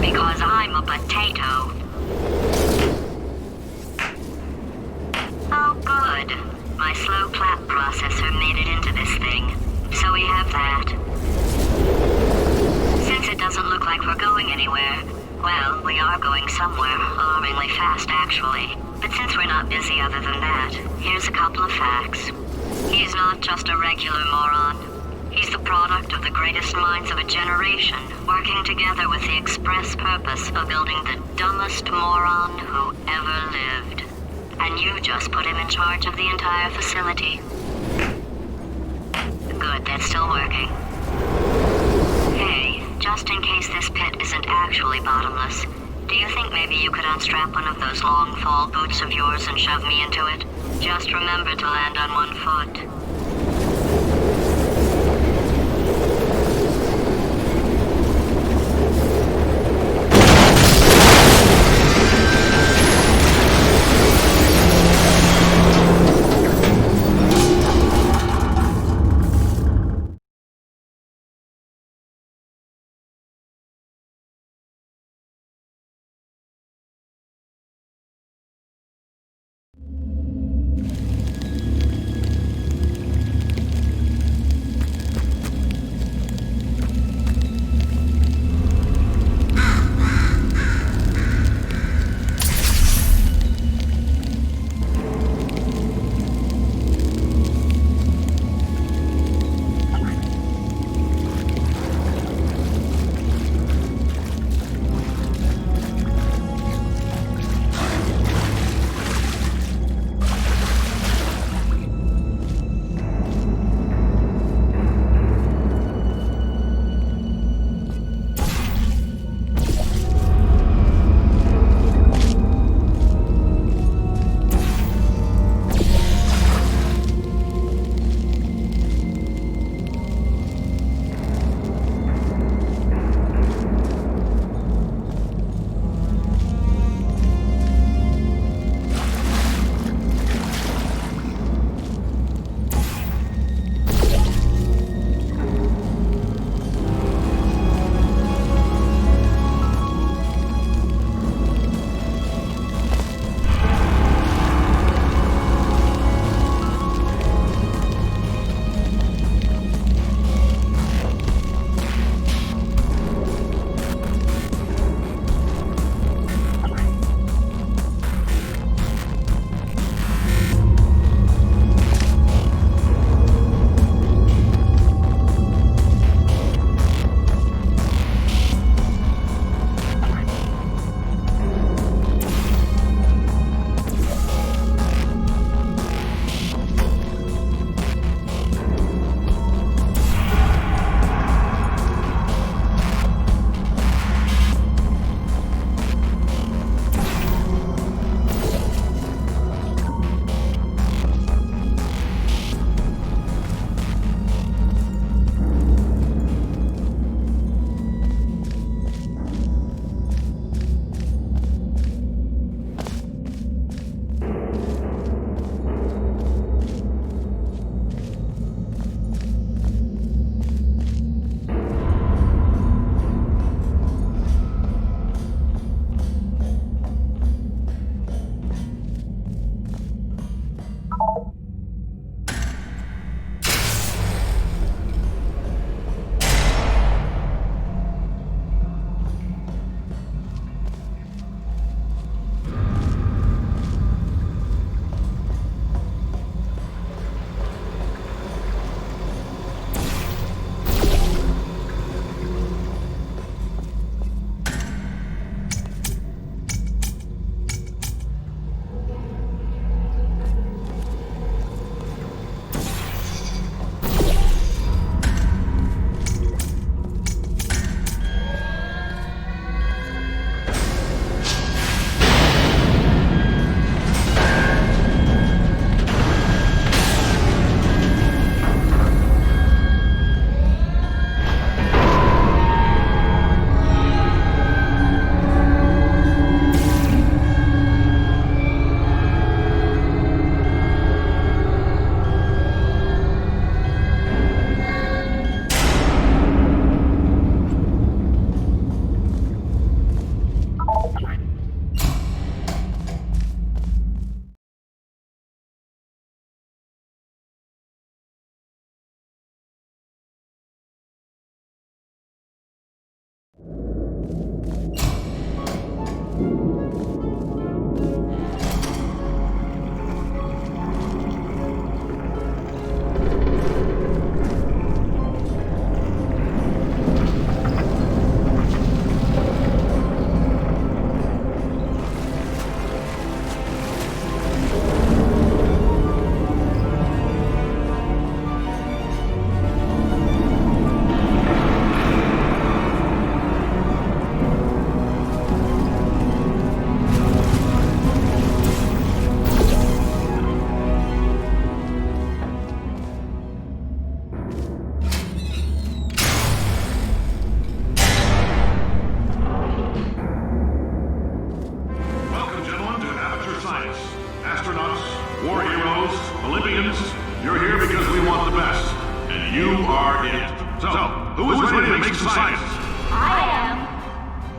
Because I'm a potato. Oh, good. My slow clap processor made it into this thing. So we have that. Since it doesn't look like we're going anywhere, well, we are going somewhere, alarmingly fast actually. But since we're not busy other than that, here's a couple of facts. He's not just a regular moron. He's the product of the greatest minds of a generation, working together with the express purpose of building the dumbest moron who ever lived. And you just put him in charge of the entire facility. Good, that's still working. Hey, just in case this pit isn't actually bottomless, do you think maybe you could unstrap one of those long fall boots of yours and shove me into it? Just remember to land on one foot.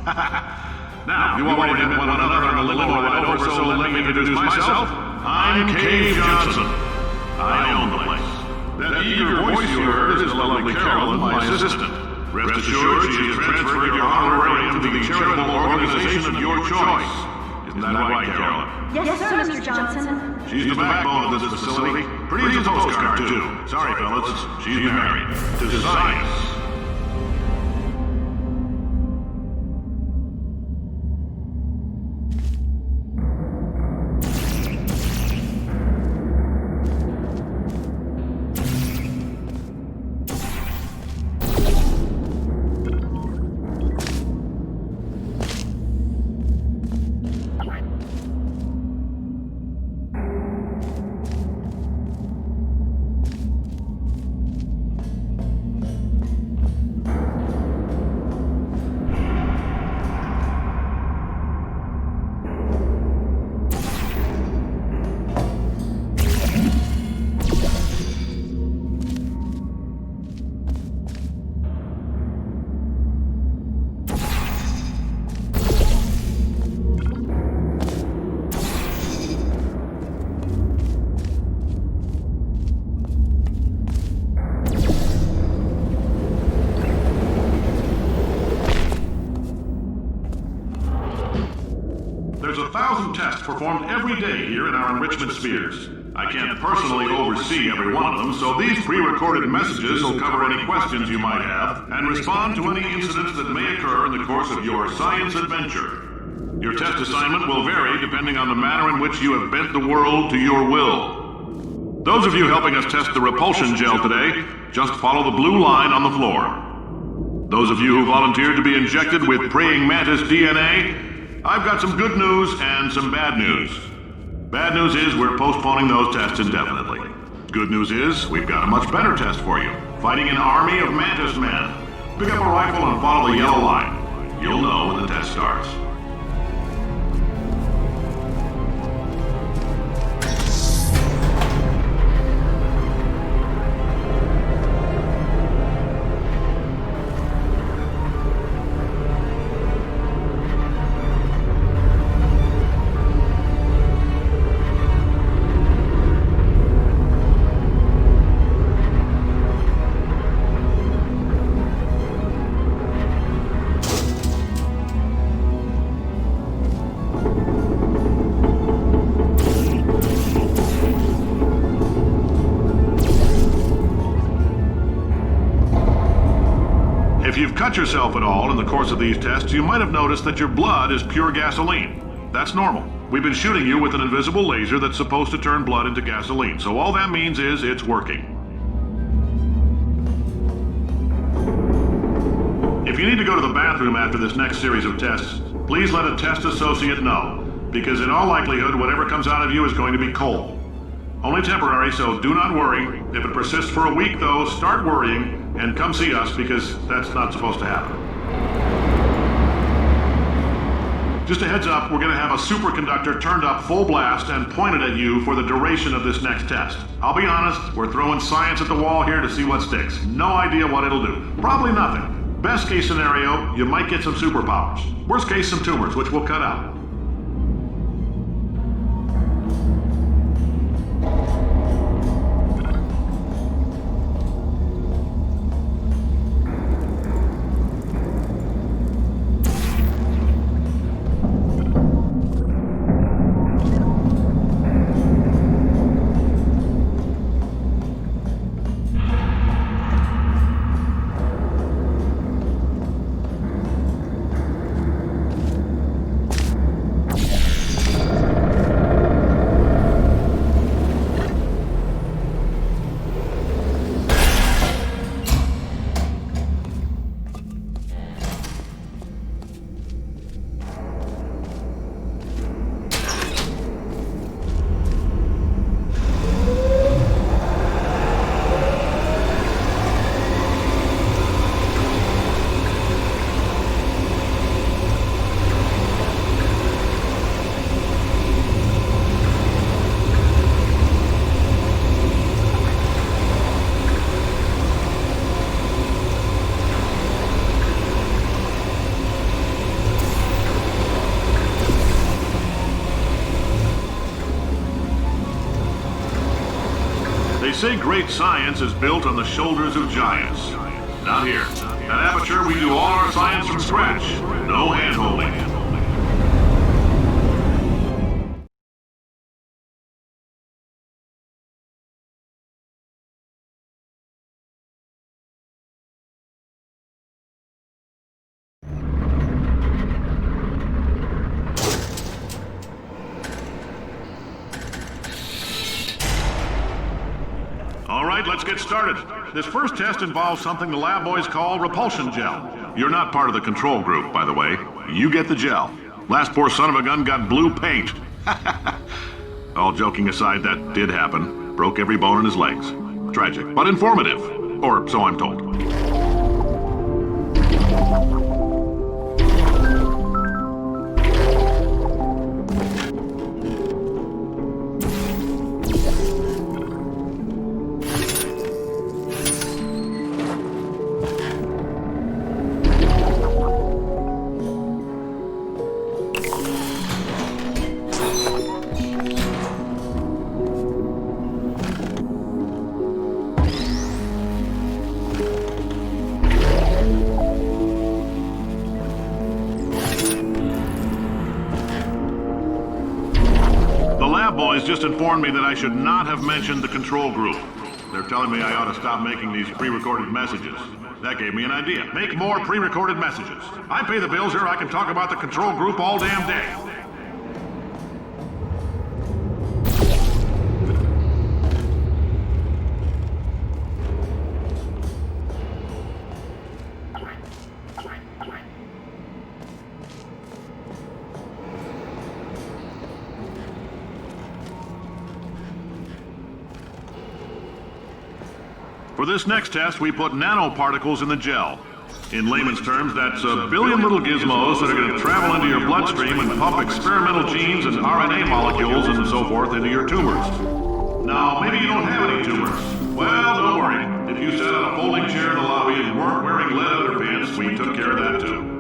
Now, you already met one another on the limo ride over, so let me introduce myself. I'm Cave Johnson. I own the place. That eager voice you heard is the lovely Carolyn, my assistant. Rest assured, she has transferred your honorarium to the charitable organization of your choice. Isn't that right, Carolyn? Yes, sir, Mr. Johnson. She's the backbone of this facility. Pretty as a postcard, too. Sorry, fellas. She's married to science. There's 1,000 tests performed every day here in our enrichment spheres. I can't personally oversee every one of them, so these pre-recorded messages will cover any questions you might have and respond to any incidents that may occur in the course of your science adventure. Your test assignment will vary depending on the manner in which you have bent the world to your will. Those of you helping us test the repulsion gel today, just follow the blue line on the floor. Those of you who volunteered to be injected with praying mantis DNA, I've got some good news and some bad news. Bad news is we're postponing those tests indefinitely. Good news is we've got a much better test for you. Fighting an army of mantis men. Pick up a rifle and follow the yellow line. You'll know when the test starts. If you've cut yourself at all in the course of these tests, you might have noticed that your blood is pure gasoline. That's normal. We've been shooting you with an invisible laser that's supposed to turn blood into gasoline, so all that means is it's working. If you need to go to the bathroom after this next series of tests, please let a test associate know, because in all likelihood, whatever comes out of you is going to be cold. Only temporary, so do not worry. If it persists for a week, though, start worrying and come see us, because that's not supposed to happen. Just a heads up, we're going to have a superconductor turned up full blast and pointed at you for the duration of this next test. I'll be honest, we're throwing science at the wall here to see what sticks. No idea what it'll do. Probably nothing. Best case scenario, you might get some superpowers. Worst case, some tumors, which we'll cut out. say great science is built on the shoulders of giants. Not here. At Aperture, we do all our science from scratch. No hand-holding. All right, let's get started. This first test involves something the lab boys call repulsion gel. You're not part of the control group, by the way. You get the gel. Last poor son of a gun got blue paint. All joking aside, that did happen. Broke every bone in his legs. Tragic, but informative. Or so I'm told. Boys just informed me that I should not have mentioned the control group. They're telling me I ought to stop making these pre-recorded messages. That gave me an idea. Make more pre-recorded messages. I pay the bills here, I can talk about the control group all damn day. For this next test, we put nanoparticles in the gel. In layman's terms, that's a billion little gizmos that are going to travel into your bloodstream and pump experimental genes and RNA molecules and so forth into your tumors. Now, maybe you don't have any tumors. Well, don't worry. If you sat on a folding chair in the lobby and weren't wearing lead underpants, we took care of that too.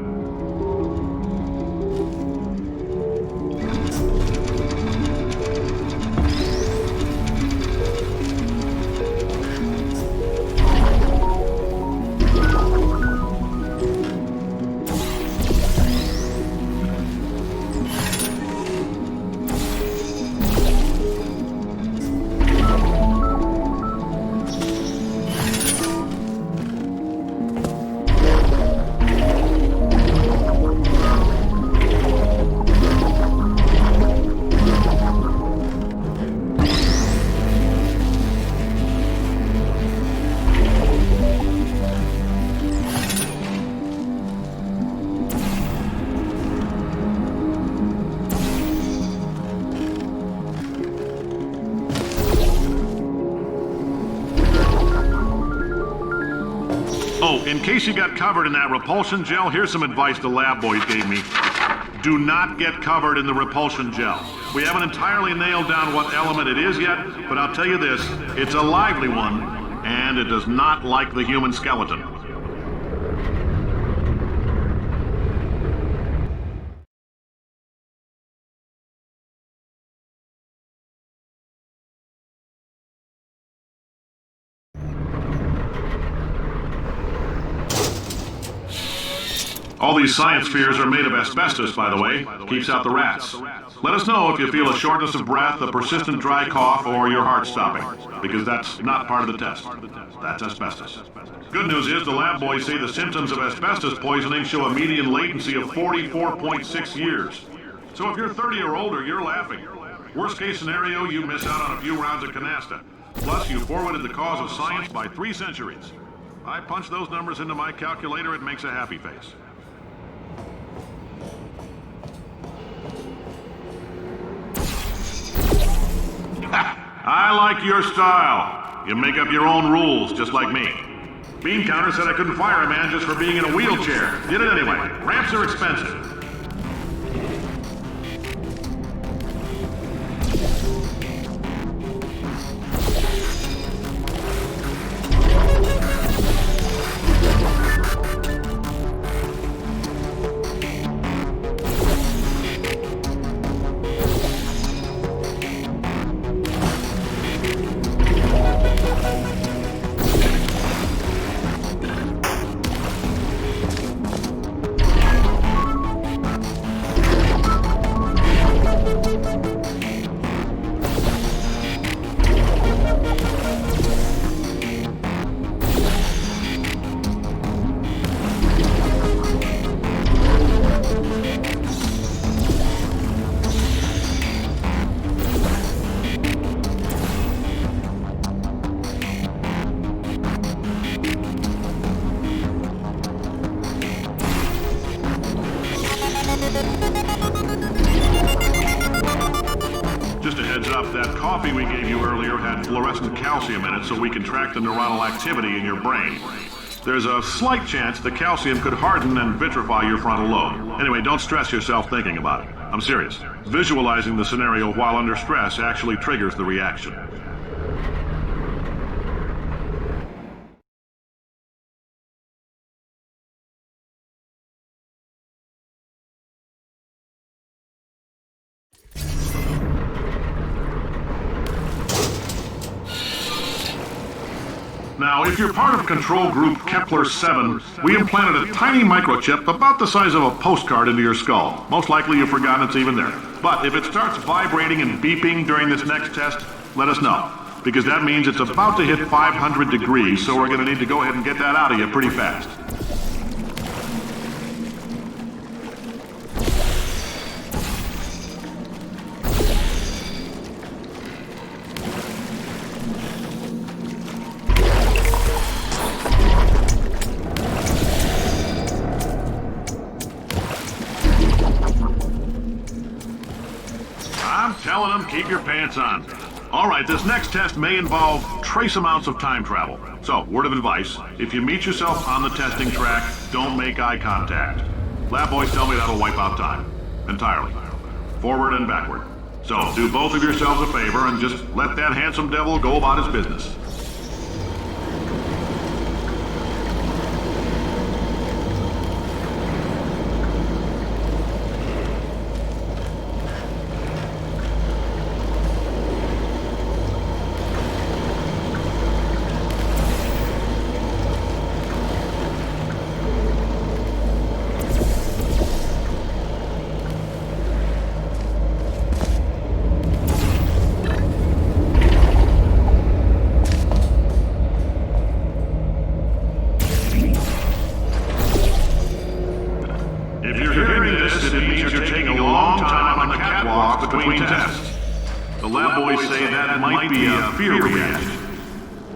Oh, in case you got covered in that repulsion gel, here's some advice the lab boys gave me. Do not get covered in the repulsion gel. We haven't entirely nailed down what element it is yet, but I'll tell you this, it's a lively one, and it does not like the human skeleton. All these science spheres are made of asbestos, by the way. Keeps out the rats. Let us know if you feel a shortness of breath, a persistent dry cough, or your heart stopping, because that's not part of the test. That's asbestos. Good news is the lab boys say the symptoms of asbestos poisoning show a median latency of 44.6 years. So if you're 30 or older, you're laughing. Worst case scenario, you miss out on a few rounds of canasta. Plus, you forwarded the cause of science by 3 centuries. I punch those numbers into my calculator, it makes a happy face. I like your style. You make up your own rules, just like me. Bean Counter said I couldn't fire a man just for being in a wheelchair. Did it anyway. Ramps are expensive. Just a heads up, that coffee we gave you earlier had fluorescent calcium in it so we can track the neuronal activity in your brain. There's a slight chance the calcium could harden and vitrify your frontal lobe. Anyway, don't stress yourself thinking about it. I'm serious. Visualizing the scenario while under stress actually triggers the reaction. Now, if you're part of control group Kepler-7, we implanted a tiny microchip about the size of a postcard into your skull. Most likely you've forgotten it's even there. But if it starts vibrating and beeping during this next test, let us know. Because that means it's about to hit 500 degrees, so we're going to need to go ahead and get that out of you pretty fast. I'm telling them, keep your pants on. All right, this next test may involve trace amounts of time travel. So, word of advice, if you meet yourself on the testing track, don't make eye contact. Lab boys tell me that'll wipe out time. Entirely. Forward and backward. So, do both of yourselves a favor and just let that handsome devil go about his business. Between tests. The lab boys say that might be a fear reaction.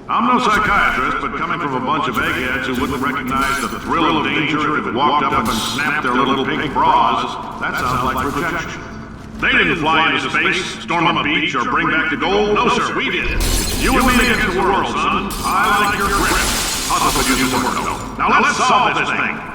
I'm no psychiatrist, but coming from a bunch of eggheads who wouldn't recognize the thrill of danger if it walked up and snapped their little pink bras, that sounds like projection. They didn't fly into space, storm a beach, or bring back the gold. No, sir, we did. You and me against the world, son. I like your grip. Hustle for you some work. Now let's solve this thing.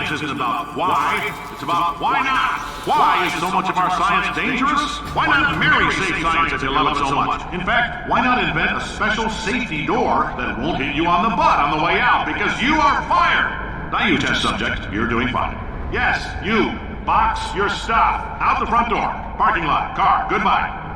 Isn't about why, it's about why not. Why is so much of our science dangerous? Why not marry safe science if you love it so much? In fact, why not invent a special safety door that won't hit you on the butt on the way out, because you are fired. Now you, test subject, you're doing fine. Yes, you, box your stuff. Out the front door, parking lot, car, goodbye.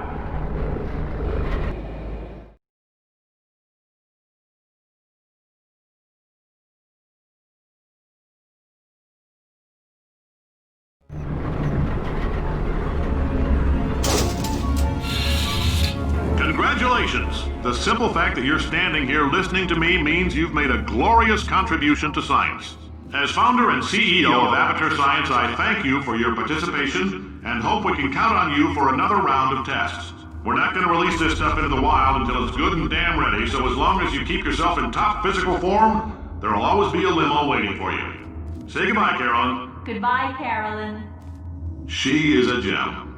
Congratulations! The simple fact that you're standing here listening to me means you've made a glorious contribution to science. As founder and CEO of Avatar Science, I thank you for your participation and hope we can count on you for another round of tests. We're not going to release this stuff into the wild until it's good and damn ready, so as long as you keep yourself in top physical form, there'll always be a limo waiting for you. Say goodbye, Carolyn. Goodbye, Carolyn. She is a gem.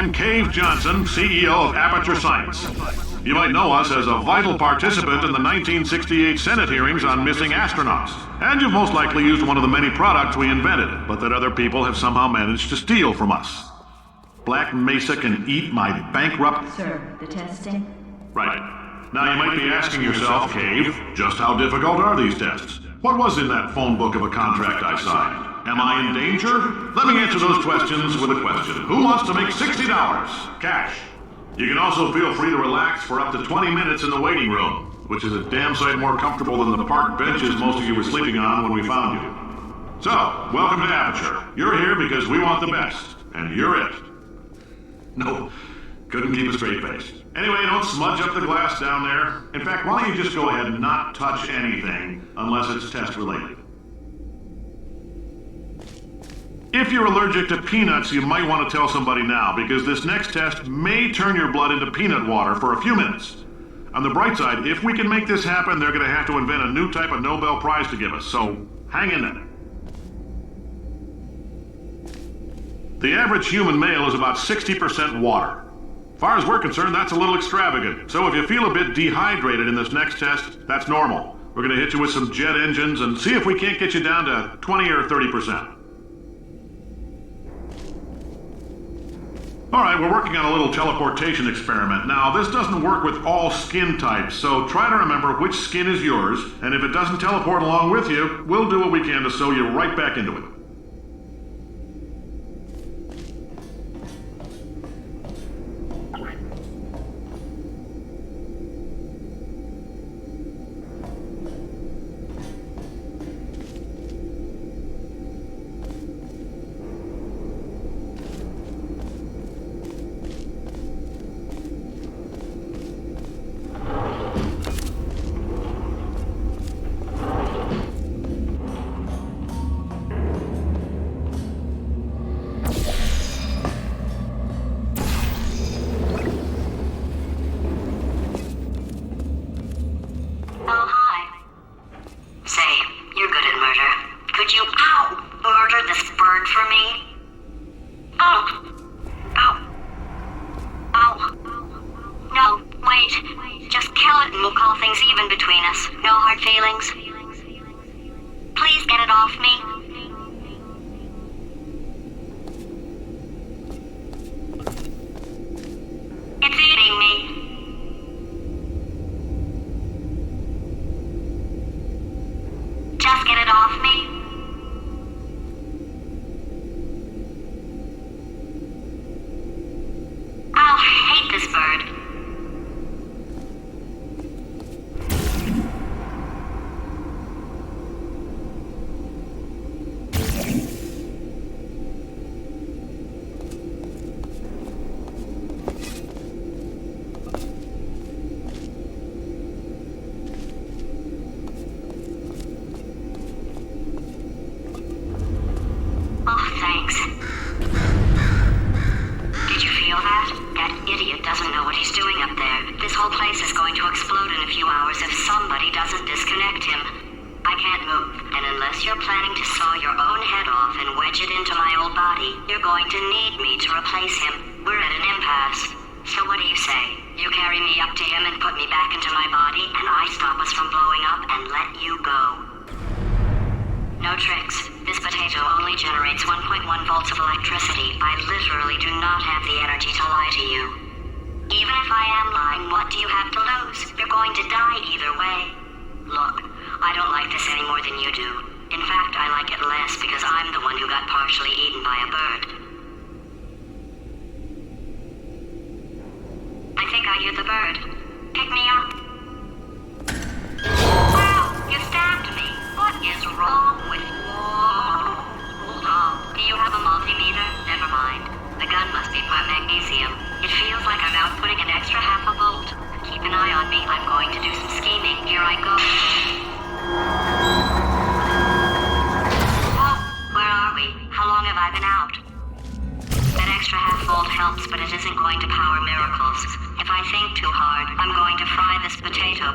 I'm Cave Johnson, CEO of Aperture Science. You might know us as a vital participant in the 1968 Senate hearings on missing astronauts. And you've most likely used one of the many products we invented, but that other people have somehow managed to steal from us. Black Mesa can eat my bankrupt... Sir, the testing? Right. Now you might be asking yourself, Cave, just how difficult are these tests? What was in that phone book of a contract I signed? Am I in danger? Let me answer those questions with a question. Who wants to make $60? Cash. You can also feel free to relax for up to 20 minutes in the waiting room, which is a damn sight more comfortable than the park benches most of you were sleeping on when we found you. So, welcome to Aperture. You're here because we want the best, and you're it. No, couldn't keep a straight face. Anyway, don't smudge up the glass down there. In fact, why don't you just go ahead and not touch anything unless it's test related. If you're allergic to peanuts, you might want to tell somebody now, because this next test may turn your blood into peanut water for a few minutes. On the bright side, if we can make this happen, they're going to have to invent a new type of Nobel Prize to give us, so hang in there. The average human male is about 60% water. As far as we're concerned, that's a little extravagant. So if you feel a bit dehydrated in this next test, that's normal. We're going to hit you with some jet engines and see if we can't get you down to 20 or 30%. All right, we're working on a little teleportation experiment. Now, this doesn't work with all skin types, so try to remember which skin is yours, and if it doesn't teleport along with you, we'll do what we can to sew you right back into it. Please get it off me. It's eating me. Just get it off me. I'll hate this bird.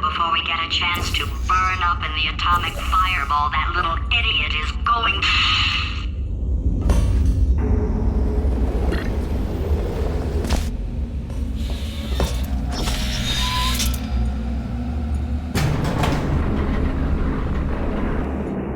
Before we get a chance to burn up in the atomic fireball that little idiot is going...